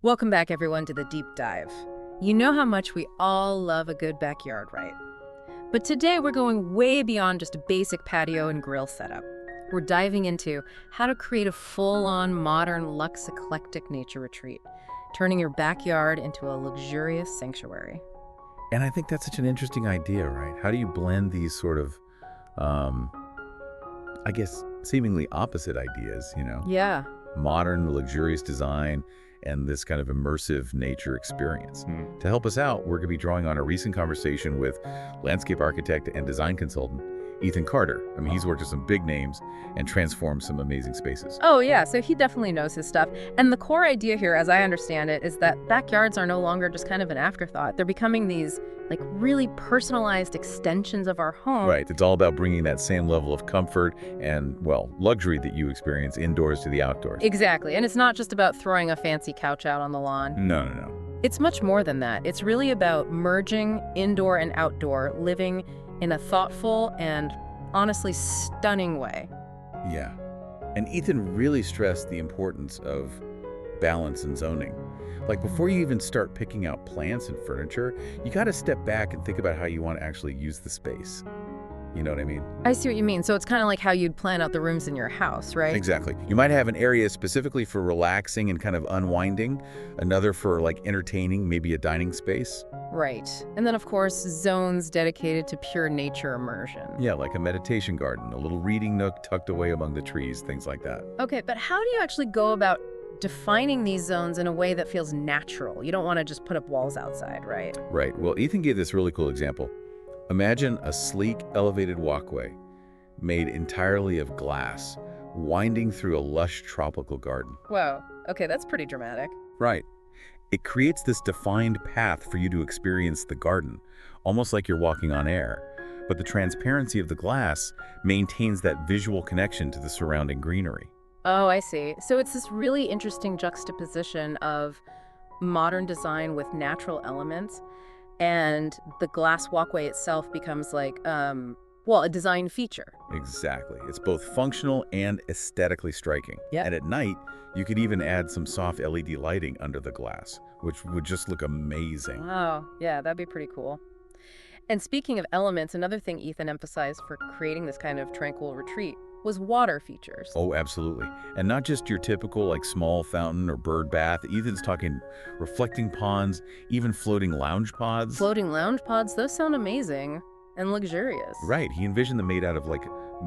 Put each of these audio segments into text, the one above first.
Welcome back, everyone, to the deep dive. You know how much we all love a good backyard, right? But today we're going way beyond just a basic patio and grill setup. We're diving into how to create a full-on modern luxe eclectic nature retreat, turning your backyard into a luxurious sanctuary. And I think that's such an interesting idea, right? How do you blend these sort of, I guess, seemingly opposite ideas, Yeah. modern, luxurious design and this kind of immersive nature experience. To help us out, we're going to be drawing on a recent conversation with landscape architect and design consultant Ethan Carter. I mean, he's worked with some big names and transformed some amazing spaces. Oh, yeah, so he definitely knows his stuff. And the core idea here, as I understand it, is that backyards are no longer just kind of an afterthought. They're becoming these, really personalized extensions of our home. Right. It's all about bringing that same level of comfort and, well, luxury that you experience indoors to the outdoors. Exactly. And it's not just about throwing a fancy couch out on the lawn. No. It's much more than that. It's really about merging indoor and outdoor, living in a thoughtful and honestly stunning way. Yeah. And Ethan really stressed the importance of balance and zoning. Like before you even start picking out plants and furniture, you got to step back and think about how you want to actually use the space. You know what I mean? I see what you mean. So it's kind of like how you'd plan out the rooms in your house, right? Exactly. You might have an area specifically for relaxing and kind of unwinding, another for like entertaining, maybe a dining space. Right. And then, of course, zones dedicated to pure nature immersion. Yeah, like a meditation garden, a little reading nook tucked away among the trees, things like that. Okay, but how do you actually go about defining these zones in a way that feels natural? You don't want to just put up walls outside, right? Right. Well, Ethan gave this really cool example. Imagine a sleek, elevated walkway made entirely of glass, winding through a lush tropical garden. Whoa. Okay, that's pretty dramatic. Right. It creates this defined path for you to experience the garden, almost like you're walking on air. But the transparency of the glass maintains that visual connection to the surrounding greenery. Oh, I see. So it's this really interesting juxtaposition of modern design with natural elements, and the glass walkway itself becomes like, a design feature. Exactly. It's both functional and aesthetically striking. Yeah. And at night, you could even add some soft LED lighting under the glass, which would just look amazing. Wow. Yeah, that'd be pretty cool. And speaking of elements, another thing Ethan emphasized for creating this kind of tranquil retreat was water features. Oh, absolutely. And not just your typical like small fountain or bird bath. Ethan's talking reflecting ponds, even floating lounge pods. Floating lounge pods, those sound amazing and luxurious. Right. He envisioned them made out of like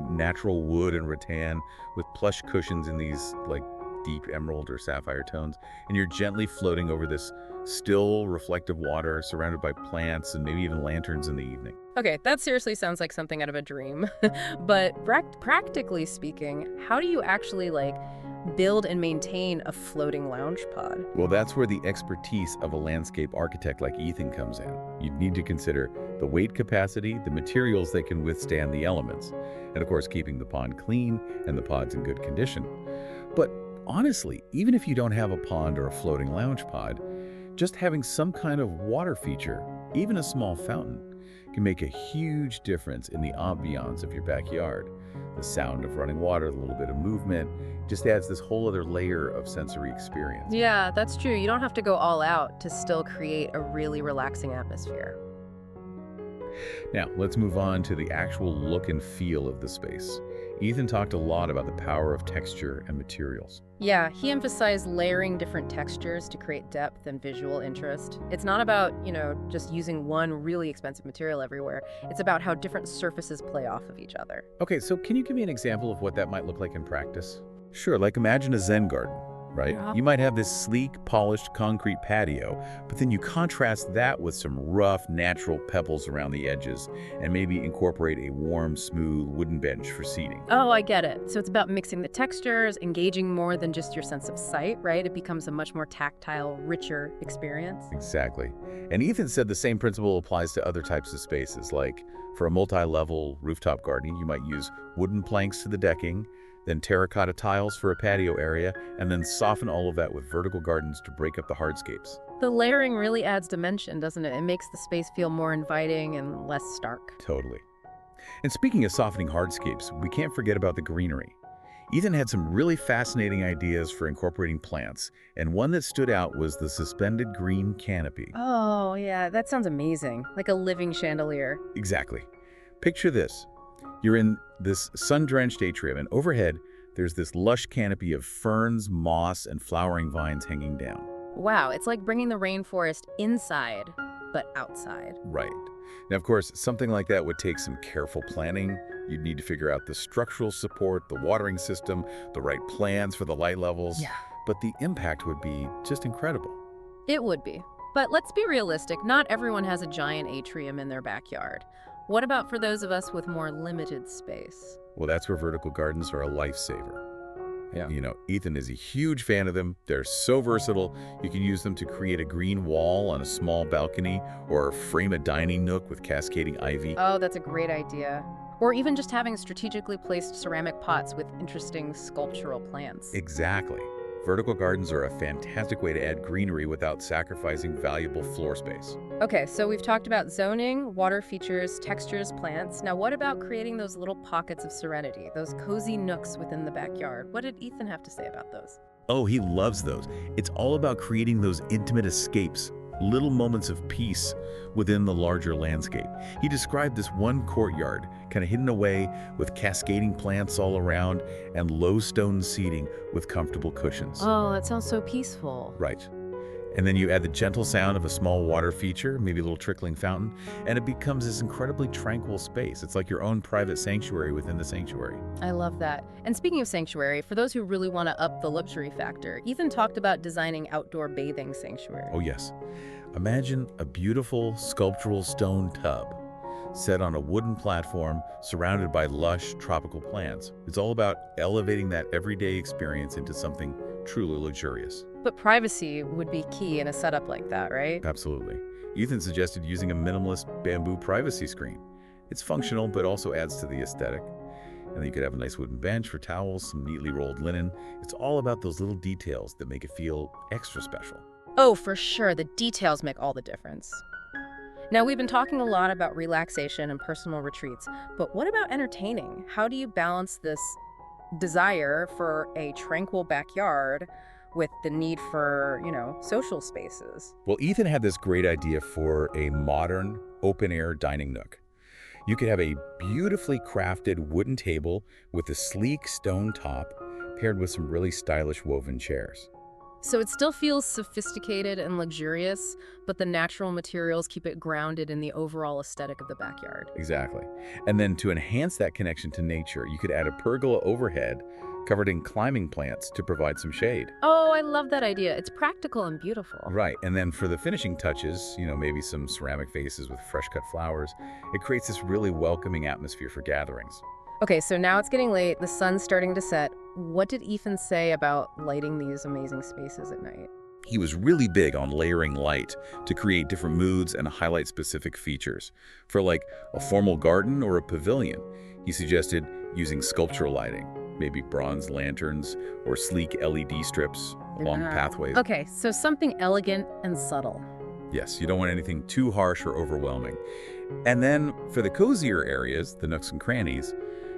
natural wood and rattan with plush cushions in these like deep emerald or sapphire tones. And you're gently floating over this still reflective water surrounded by plants and maybe even lanterns in the evening. Okay, that seriously sounds like something out of a dream. But practically speaking, how do you actually build and maintain a floating lounge pod? Well, that's where the expertise of a landscape architect like Ethan comes in. You'd need to consider the weight capacity, the materials that can withstand the elements, and of course keeping the pond clean and the pods in good condition. But honestly, even if you don't have a pond or a floating lounge pod, just having some kind of water feature, even a small fountain, can make a huge difference in the ambiance of your backyard. The sound of running water, a little bit of movement, just adds this whole other layer of sensory experience. Yeah, that's true. You don't have to go all out to still create a really relaxing atmosphere. Now, let's move on to the actual look and feel of the space. Ethan talked a lot about the power of texture and materials. Yeah, he emphasized layering different textures to create depth and visual interest. It's not about, just using one really expensive material everywhere. It's about how different surfaces play off of each other. Okay, so can you give me an example of what that might look like in practice? Sure, like imagine a Zen garden, right? Yeah. You might have this sleek, polished concrete patio, but then you contrast that with some rough, natural pebbles around the edges, and maybe incorporate a warm, smooth wooden bench for seating. Oh, I get it. So it's about mixing the textures, engaging more than just your sense of sight, right? It becomes a much more tactile, richer experience. Exactly. And Ethan said the same principle applies to other types of spaces, like for a multi-level rooftop garden, you might use wooden planks to the decking, then terracotta tiles for a patio area, and then soften all of that with vertical gardens to break up the hardscapes. The layering really adds dimension, doesn't it? It makes the space feel more inviting and less stark. Totally. And speaking of softening hardscapes, we can't forget about the greenery. Ethan had some really fascinating ideas for incorporating plants, and one that stood out was the suspended green canopy. Oh, yeah, that sounds amazing. Like a living chandelier. Exactly. Picture this. You're in this sun-drenched atrium, and overhead, there's this lush canopy of ferns, moss, and flowering vines hanging down. Wow, it's like bringing the rainforest inside, but outside. Right. Now, of course, something like that would take some careful planning. You'd need to figure out the structural support, the watering system, the right plans for the light levels. Yeah. But the impact would be just incredible. It would be. But let's be realistic, not everyone has a giant atrium in their backyard. What about for those of us with more limited space? Well, that's where vertical gardens are a lifesaver. Yeah. You know, Ethan is a huge fan of them. They're so versatile. You can use them to create a green wall on a small balcony or frame a dining nook with cascading ivy. Oh, that's a great idea. Or even just having strategically placed ceramic pots with interesting sculptural plants. Exactly. Vertical gardens are a fantastic way to add greenery without sacrificing valuable floor space. Okay, so we've talked about zoning, water features, textures, plants. Now what about creating those little pockets of serenity, those cozy nooks within the backyard? What did Ethan have to say about those? Oh, he loves those. It's all about creating those intimate escapes, little moments of peace within the larger landscape. He described this one courtyard, kind of hidden away with cascading plants all around and low stone seating with comfortable cushions. Oh, that sounds so peaceful. Right. And then you add the gentle sound of a small water feature, maybe a little trickling fountain, and it becomes this incredibly tranquil space. It's like your own private sanctuary within the sanctuary. I love that. And speaking of sanctuary, for those who really want to up the luxury factor, Ethan talked about designing outdoor bathing sanctuary. Oh yes. Imagine a beautiful sculptural stone tub set on a wooden platform surrounded by lush tropical plants. It's all about elevating that everyday experience into something truly luxurious. But privacy would be key in a setup like that, right? Absolutely. Ethan suggested using a minimalist bamboo privacy screen. It's functional, but also adds to the aesthetic. And then you could have a nice wooden bench for towels, some neatly rolled linen. It's all about those little details that make it feel extra special. Oh, for sure. The details make all the difference. Now, we've been talking a lot about relaxation and personal retreats, but what about entertaining? How do you balance this desire for a tranquil backyard with the need for, social spaces? Well, Ethan had this great idea for a modern open-air dining nook. You could have a beautifully crafted wooden table with a sleek stone top paired with some really stylish woven chairs. So it still feels sophisticated and luxurious, but the natural materials keep it grounded in the overall aesthetic of the backyard. Exactly. And then to enhance that connection to nature, you could add a pergola overhead covered in climbing plants to provide some shade. Oh, I love that idea. It's practical and beautiful. Right. And then for the finishing touches, maybe some ceramic vases with fresh cut flowers, it creates this really welcoming atmosphere for gatherings. Okay, so now it's getting late, the sun's starting to set. What did Ethan say about lighting these amazing spaces at night? He was really big on layering light to create different moods and highlight specific features. For like a formal garden or a pavilion, he suggested using sculptural lighting, maybe bronze lanterns or sleek LED strips along pathways. Okay, so something elegant and subtle. Yes, you don't want anything too harsh or overwhelming. And then for the cozier areas, the nooks and crannies,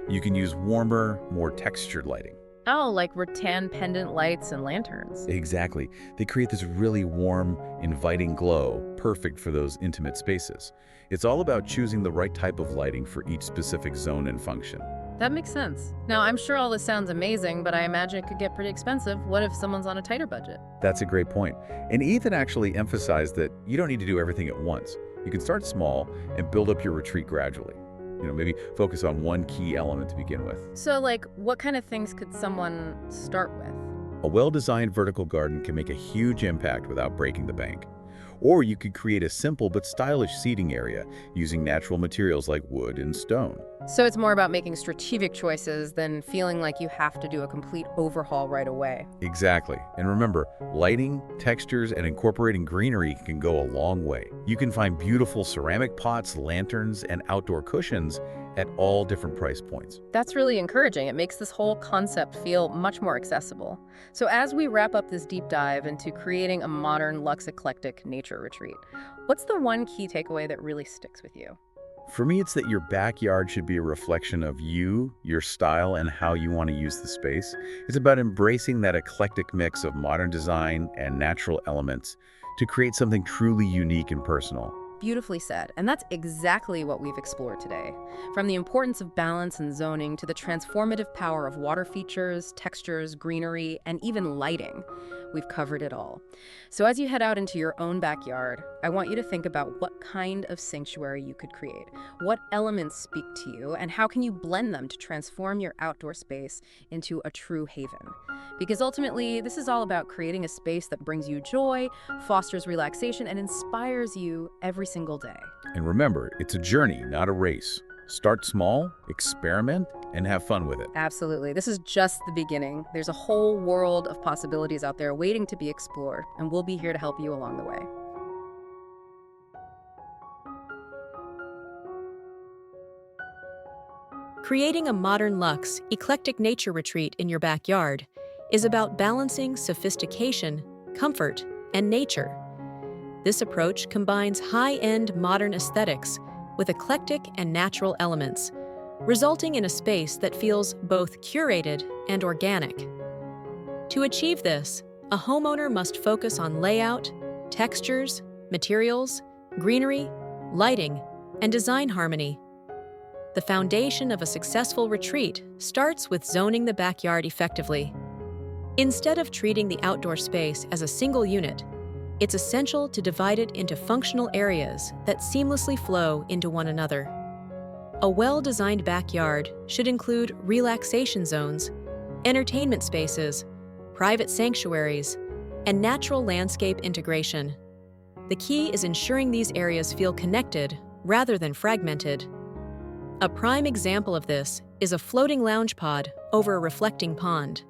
you can use warmer, more textured lighting. Oh, like rattan pendant lights and lanterns. Exactly. They create this really warm, inviting glow, perfect for those intimate spaces. It's all about choosing the right type of lighting for each specific zone and function. That makes sense. Now, I'm sure all this sounds amazing, but I imagine it could get pretty expensive. What if someone's on a tighter budget? That's a great point. And Ethan actually emphasized that you don't need to do everything at once. You can start small and build up your retreat gradually. Maybe focus on one key element to begin with. So, what kind of things could someone start with? A well-designed vertical garden can make a huge impact without breaking the bank. Or you could create a simple but stylish seating area using natural materials like wood and stone. So it's more about making strategic choices than feeling like you have to do a complete overhaul right away. Exactly. And remember, lighting, textures, and incorporating greenery can go a long way. You can find beautiful ceramic pots, lanterns, and outdoor cushions at all different price points. That's really encouraging. It makes this whole concept feel much more accessible. So as we wrap up this deep dive into creating a modern, luxe, eclectic nature retreat, what's the one key takeaway that really sticks with you? For me, it's that your backyard should be a reflection of you, your style, and how you want to use the space. It's about embracing that eclectic mix of modern design and natural elements to create something truly unique and personal. Beautifully said. And that's exactly what we've explored today. From the importance of balance and zoning to the transformative power of water features, textures, greenery, and even lighting. We've covered it all. So as you head out into your own backyard, I want you to think about what kind of sanctuary you could create. What elements speak to you, and how can you blend them to transform your outdoor space into a true haven? Because ultimately, this is all about creating a space that brings you joy, fosters relaxation, and inspires you every single day. And remember, it's a journey, not a race. Start small, experiment, and have fun with it. Absolutely. This is just the beginning. There's a whole world of possibilities out there waiting to be explored, and we'll be here to help you along the way. Creating a modern luxe, eclectic nature retreat in your backyard is about balancing sophistication, comfort, and nature. This approach combines high-end modern aesthetics with eclectic and natural elements, resulting in a space that feels both curated and organic. To achieve this, a homeowner must focus on layout, textures, materials, greenery, lighting, and design harmony. The foundation of a successful retreat starts with zoning the backyard effectively. Instead of treating the outdoor space as a single unit, it's essential to divide it into functional areas that seamlessly flow into one another. A well-designed backyard should include relaxation zones, entertainment spaces, private sanctuaries, and natural landscape integration. The key is ensuring these areas feel connected rather than fragmented. A prime example of this is a floating lounge pod over a reflecting pond.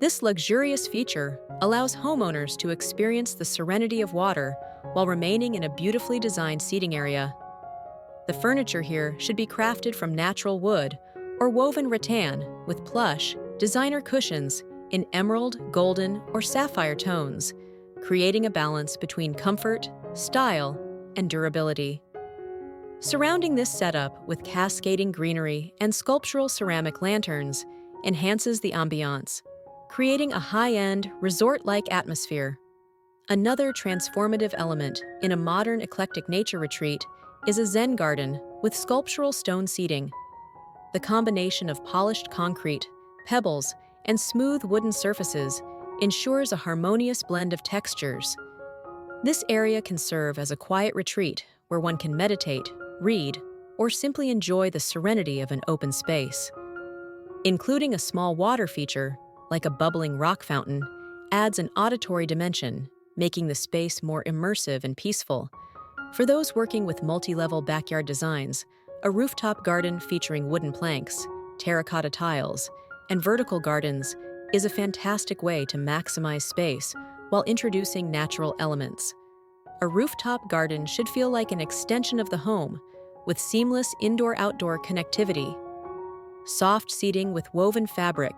This luxurious feature allows homeowners to experience the serenity of water while remaining in a beautifully designed seating area. The furniture here should be crafted from natural wood or woven rattan with plush, designer cushions in emerald, golden, or sapphire tones, creating a balance between comfort, style, and durability. Surrounding this setup with cascading greenery and sculptural ceramic lanterns enhances the ambiance, creating a high-end, resort-like atmosphere. Another transformative element in a modern eclectic nature retreat is a Zen garden with sculptural stone seating. The combination of polished concrete, pebbles, and smooth wooden surfaces ensures a harmonious blend of textures. This area can serve as a quiet retreat where one can meditate, read, or simply enjoy the serenity of an open space. Including a small water feature, like a bubbling rock fountain, adds an auditory dimension, making the space more immersive and peaceful. For those working with multi-level backyard designs, a rooftop garden featuring wooden planks, terracotta tiles, and vertical gardens is a fantastic way to maximize space while introducing natural elements. A rooftop garden should feel like an extension of the home, with seamless indoor-outdoor connectivity. Soft seating with woven fabric,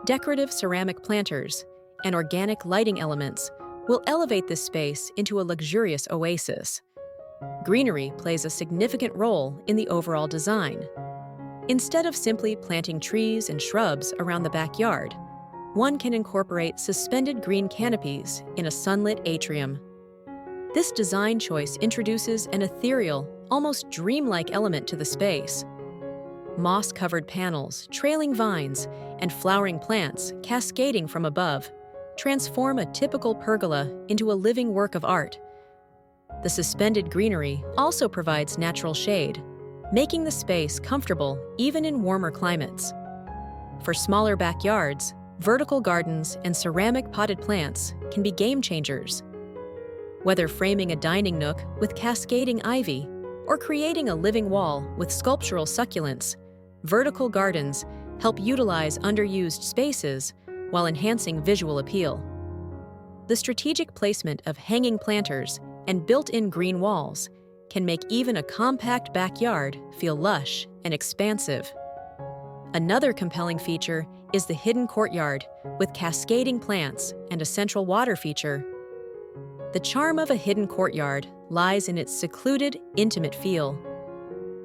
decorative ceramic planters, and organic lighting elements will elevate this space into a luxurious oasis. Greenery plays a significant role in the overall design. Instead of simply planting trees and shrubs around the backyard, one can incorporate suspended green canopies in a sunlit atrium. This design choice introduces an ethereal, almost dreamlike element to the space. Moss-covered panels, trailing vines, and flowering plants cascading from above transform a typical pergola into a living work of art. The suspended greenery also provides natural shade, making the space comfortable even in warmer climates. For smaller backyards, vertical gardens and ceramic potted plants can be game changers. Whether framing a dining nook with cascading ivy or creating a living wall with sculptural succulents, vertical gardens help utilize underused spaces while enhancing visual appeal. The strategic placement of hanging planters and built-in green walls can make even a compact backyard feel lush and expansive. Another compelling feature is the hidden courtyard with cascading plants and a central water feature. The charm of a hidden courtyard lies in its secluded, intimate feel.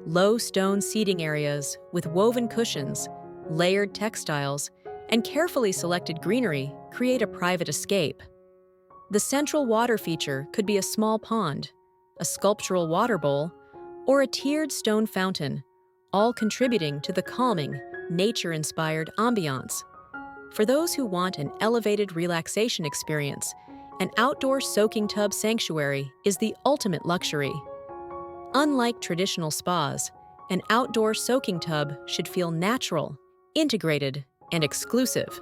Low stone seating areas with woven cushions, layered textiles, and carefully selected greenery create a private escape. The central water feature could be a small pond, a sculptural water bowl, or a tiered stone fountain, all contributing to the calming, nature-inspired ambiance. For those who want an elevated relaxation experience, an outdoor soaking tub sanctuary is the ultimate luxury. Unlike traditional spas, an outdoor soaking tub should feel natural, integrated, and exclusive.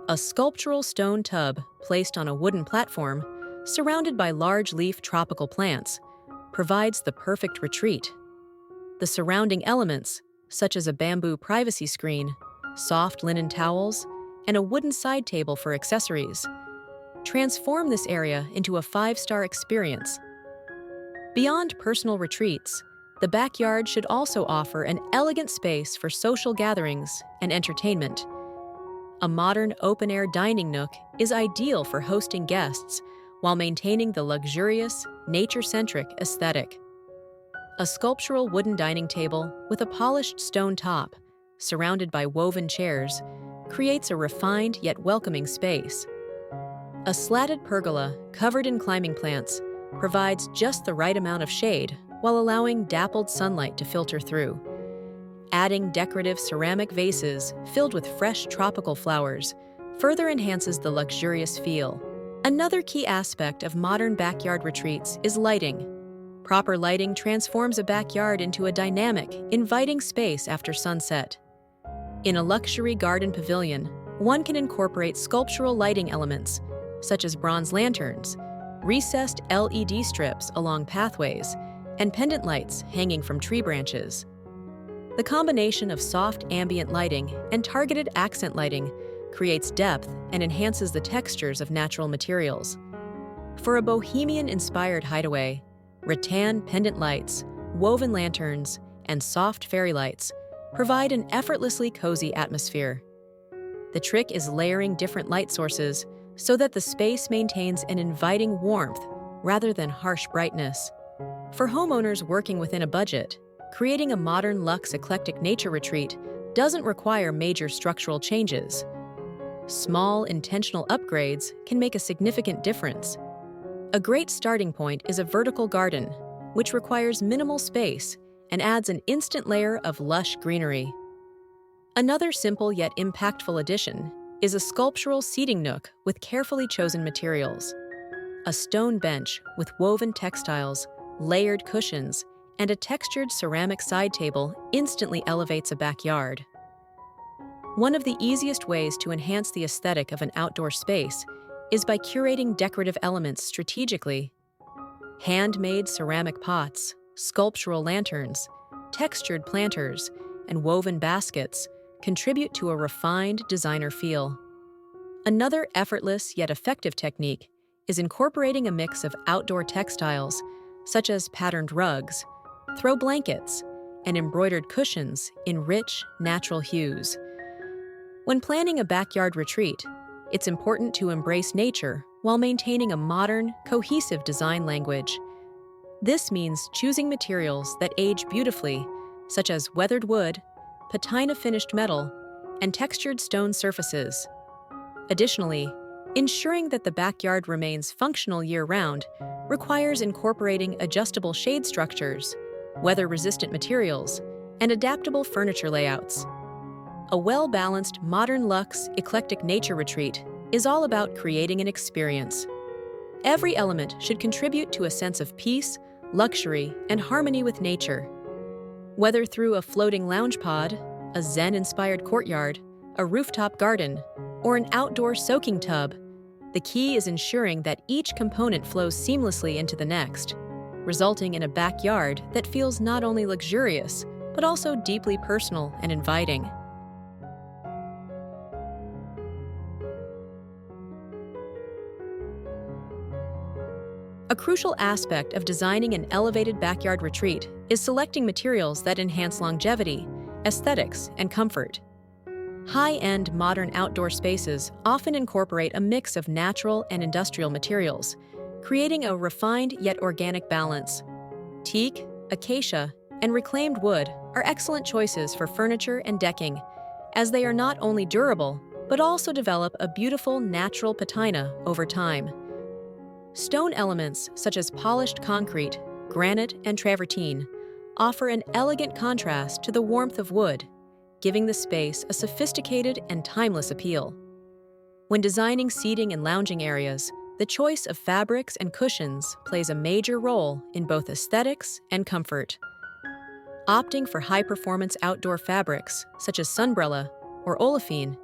A sculptural stone tub placed on a wooden platform, surrounded by large-leaf tropical plants, provides the perfect retreat. The surrounding elements, such as a bamboo privacy screen, soft linen towels, and a wooden side table for accessories, transform this area into a five-star experience. Beyond personal retreats, the backyard should also offer an elegant space for social gatherings and entertainment. A modern open-air dining nook is ideal for hosting guests while maintaining the luxurious, nature-centric aesthetic. A sculptural wooden dining table with a polished stone top, surrounded by woven chairs, creates a refined yet welcoming space. A slatted pergola covered in climbing plants provides just the right amount of shade while allowing dappled sunlight to filter through. Adding decorative ceramic vases filled with fresh tropical flowers further enhances the luxurious feel. Another key aspect of modern backyard retreats is lighting. Proper lighting transforms a backyard into a dynamic, inviting space after sunset. In a luxury garden pavilion, one can incorporate sculptural lighting elements, such as bronze lanterns, recessed LED strips along pathways, and pendant lights hanging from tree branches. The combination of soft ambient lighting and targeted accent lighting creates depth and enhances the textures of natural materials. For a bohemian-inspired hideaway, rattan pendant lights, woven lanterns, and soft fairy lights provide an effortlessly cozy atmosphere. The trick is layering different light sources so that the space maintains an inviting warmth rather than harsh brightness. For homeowners working within a budget, creating a modern luxe eclectic nature retreat doesn't require major structural changes. Small, intentional upgrades can make a significant difference. A great starting point is a vertical garden, which requires minimal space and adds an instant layer of lush greenery. Another simple yet impactful addition is a sculptural seating nook with carefully chosen materials. A stone bench with woven textiles, layered cushions, and a textured ceramic side table instantly elevates a backyard. One of the easiest ways to enhance the aesthetic of an outdoor space is by curating decorative elements strategically. Handmade ceramic pots, sculptural lanterns, textured planters, and woven baskets contribute to a refined designer feel. Another effortless yet effective technique is incorporating a mix of outdoor textiles, such as patterned rugs, throw blankets, and embroidered cushions in rich, natural hues. When planning a backyard retreat, it's important to embrace nature while maintaining a modern, cohesive design language. This means choosing materials that age beautifully, such as weathered wood, patina-finished metal, and textured stone surfaces. Additionally, ensuring that the backyard remains functional year-round requires incorporating adjustable shade structures, weather-resistant materials, and adaptable furniture layouts. A well-balanced, modern luxe, eclectic nature retreat is all about creating an experience. Every element should contribute to a sense of peace, luxury, and harmony with nature. Whether through a floating lounge pod, a Zen-inspired courtyard, a rooftop garden, or an outdoor soaking tub, the key is ensuring that each component flows seamlessly into the next, resulting in a backyard that feels not only luxurious, but also deeply personal and inviting. A crucial aspect of designing an elevated backyard retreat is selecting materials that enhance longevity, aesthetics, and comfort. High-end modern outdoor spaces often incorporate a mix of natural and industrial materials, creating a refined yet organic balance. Teak, acacia, and reclaimed wood are excellent choices for furniture and decking, as they are not only durable, but also develop a beautiful natural patina over time. Stone elements such as polished concrete, granite, and travertine offer an elegant contrast to the warmth of wood, giving the space a sophisticated and timeless appeal. When designing seating and lounging areas, the choice of fabrics and cushions plays a major role in both aesthetics and comfort. Opting for high-performance outdoor fabrics, such as sunbrella or olefin,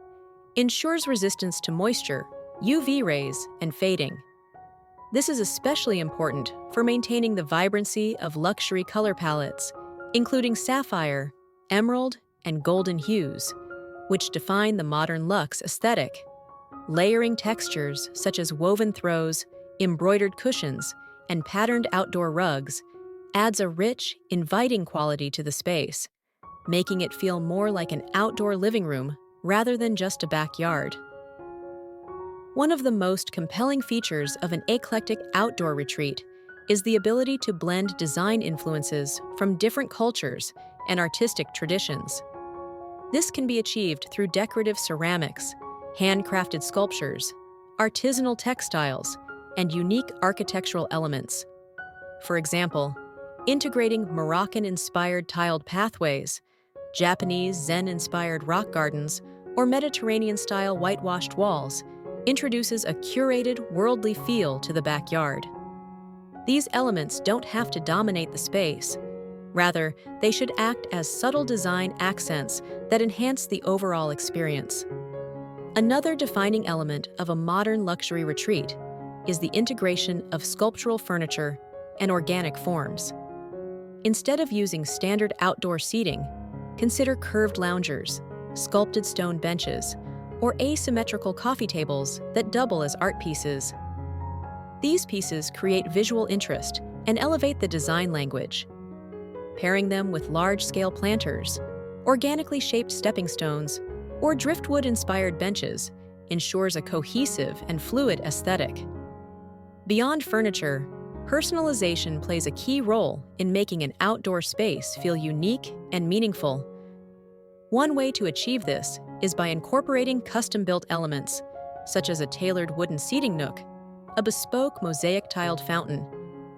ensures resistance to moisture, UV rays, and fading. This is especially important for maintaining the vibrancy of luxury color palettes, including sapphire, emerald, and golden hues, which define the modern luxe aesthetic. Layering textures such as woven throws, embroidered cushions, and patterned outdoor rugs adds a rich, inviting quality to the space, making it feel more like an outdoor living room rather than just a backyard. One of the most compelling features of an eclectic outdoor retreat is the ability to blend design influences from different cultures and artistic traditions. This can be achieved through decorative ceramics, handcrafted sculptures, artisanal textiles, and unique architectural elements. For example, integrating Moroccan-inspired tiled pathways, Japanese Zen-inspired rock gardens, or Mediterranean-style whitewashed walls introduces a curated, worldly feel to the backyard. These elements don't have to dominate the space. Rather, they should act as subtle design accents that enhance the overall experience. Another defining element of a modern luxury retreat is the integration of sculptural furniture and organic forms. Instead of using standard outdoor seating, consider curved loungers, sculpted stone benches, or asymmetrical coffee tables that double as art pieces. These pieces create visual interest and elevate the design language. Pairing them with large-scale planters, organically shaped stepping stones, or driftwood-inspired benches ensures a cohesive and fluid aesthetic. Beyond furniture, personalization plays a key role in making an outdoor space feel unique and meaningful. One way to achieve this is by incorporating custom-built elements, such as a tailored wooden seating nook, a bespoke mosaic-tiled fountain,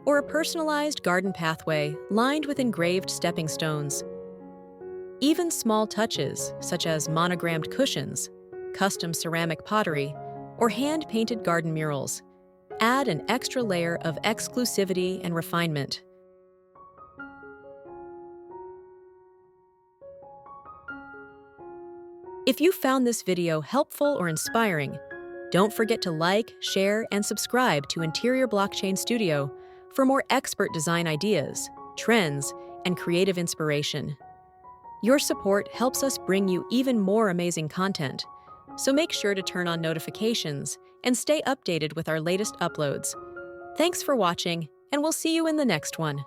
or a personalized garden pathway lined with engraved stepping stones. Even small touches, such as monogrammed cushions, custom ceramic pottery, or hand-painted garden murals, add an extra layer of exclusivity and refinement. If you found this video helpful or inspiring, don't forget to like, share, and subscribe to Interior Blockchain Studio for more expert design ideas, trends, and creative inspiration. Your support helps us bring you even more amazing content, so make sure to turn on notifications and stay updated with our latest uploads. Thanks for watching, and we'll see you in the next one.